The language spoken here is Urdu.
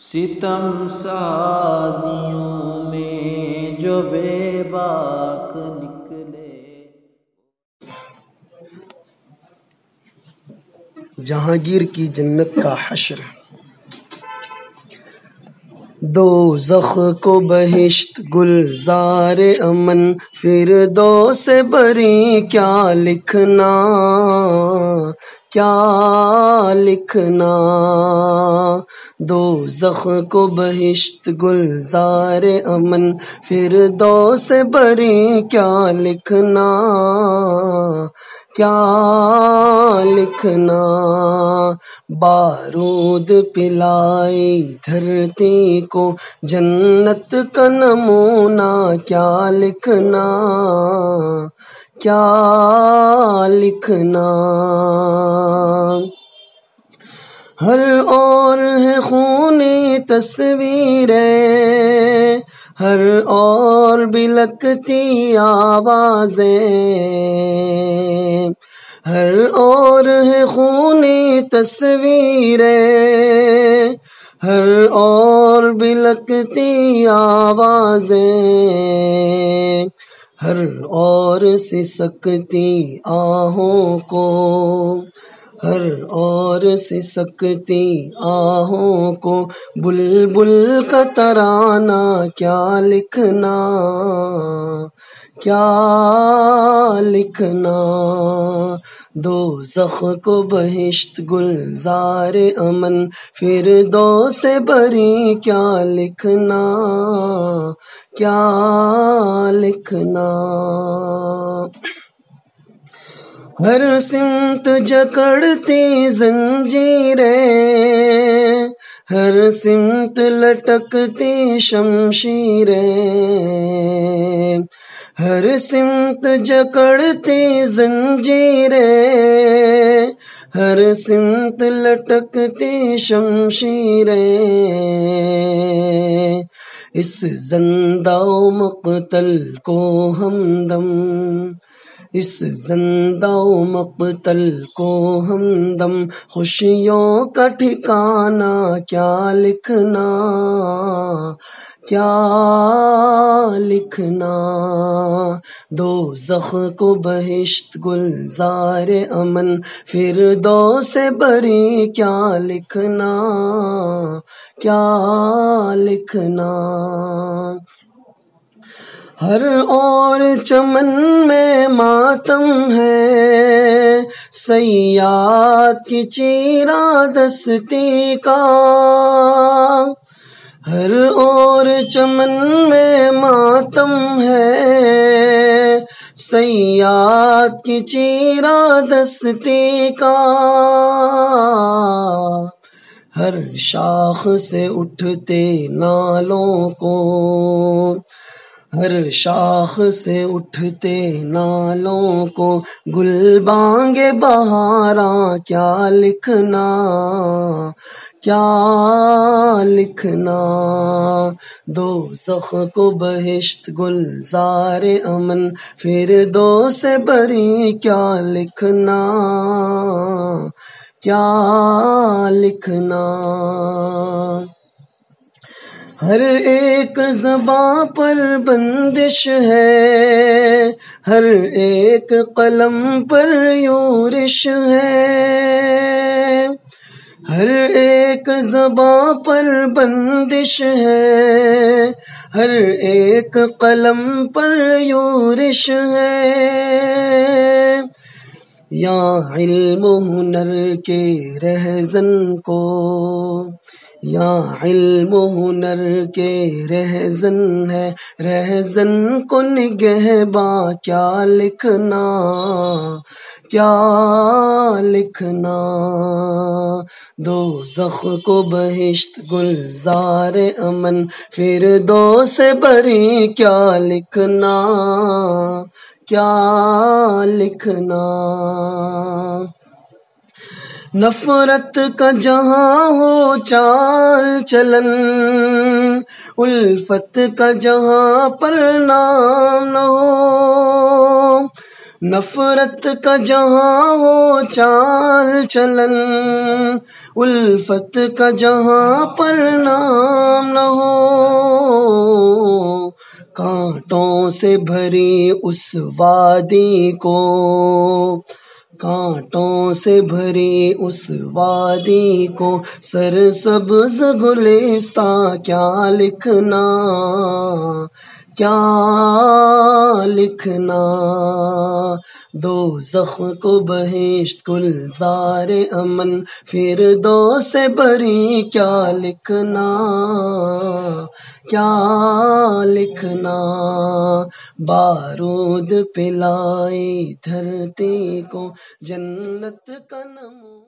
ستم سازیوں میں جو بے باک نکلے۔ جہانگیر کی جنت کا حشر۔ دوزخ کو بہشت گلزار امن، فردوس بری کیا لکھنا کیا لکھنا۔ دوزخ کو بہشت گلزار امن، فردوس بری کیا لکھنا کیا لکھنا۔ بارود پلائی دھرتی کو جنت کا نمونہ کیا لکھنا کیا لکھنا۔ ہر اور ہے خونی تصویریں، ہر اور بلکتی آوازیں، ہر اور ہے خونی تصویریں، ہر اور بلکتی آوازیں، ہر اور سسکتی آہوں کو، ہر اور سسکتی آہوں کو بلبل کا ترانہ کیا لکھنا کیا لکھنا۔ دوزخ کو بہشت گلزار امن، فردوس بری کیا لکھنا کیا لکھنا۔ ہر سمت جکڑتی زنجیریں، ہر سمت لٹکتی شمشیریں، ہر سمت جکڑتی زنجیریں، ہر سمت لٹکتی شمشیریں۔ اس زندہ و مقتل کو ہمدم، اس زندہ و مقتل کو ہمدم، خوشیوں کا ٹھکانہ کیا لکھنا کیا لکھنا۔ دوزخ کو بہشت گلزار امن، فردوس بری کیا لکھنا کیا لکھنا۔ ہر اور چمن میں ماتم ہے، صیاد کی چیرہ دستی کا، ہر اور چمن میں ماتم ہے، صیاد کی چیرہ دستی کا۔ ہر شاخ سے اٹھتے نالوں کو، ہر شاخ سے اٹھتے نالوں کو گل بانگ بہاراں کیا لکھنا کیا لکھنا۔ دوزخ کو بہشت گلزار امن، فردوس بری کیا لکھنا کیا لکھنا۔ ہر ایک زباں پر بندش ہے، ہر ایک قلم پر یورش ہے، ہر ایک زباں پر بندش ہے، ہر ایک قلم پر یورش ہے۔ یا علم و ہنر کے رہزن کو، یا علم و ہنر کے رہزن ہے، رہزن کو نگہباں کیا لکھنا کیا لکھنا۔ دوزخ کو بہشت گلزار امن، فردوس بری کیا لکھنا کیا لکھنا۔ نفرت کا جہاں ہو چال چلن، الفت کا جہاں پر نام نہ ہو، نفرت کا جہاں ہو چال چلن، الفت کا جہاں پر نام سے بھری اس وادی کو، کانٹوں سے بھری اس وادی کو، سرسبز گلستاں کیا لکھنا، کیا لکھنا، دوزخ کو بہشت گلزار امن، فردوس بری کیا لکھنا، کیا لکھنا، بارود پلائے دھرتی کو جنت کا نمونہ۔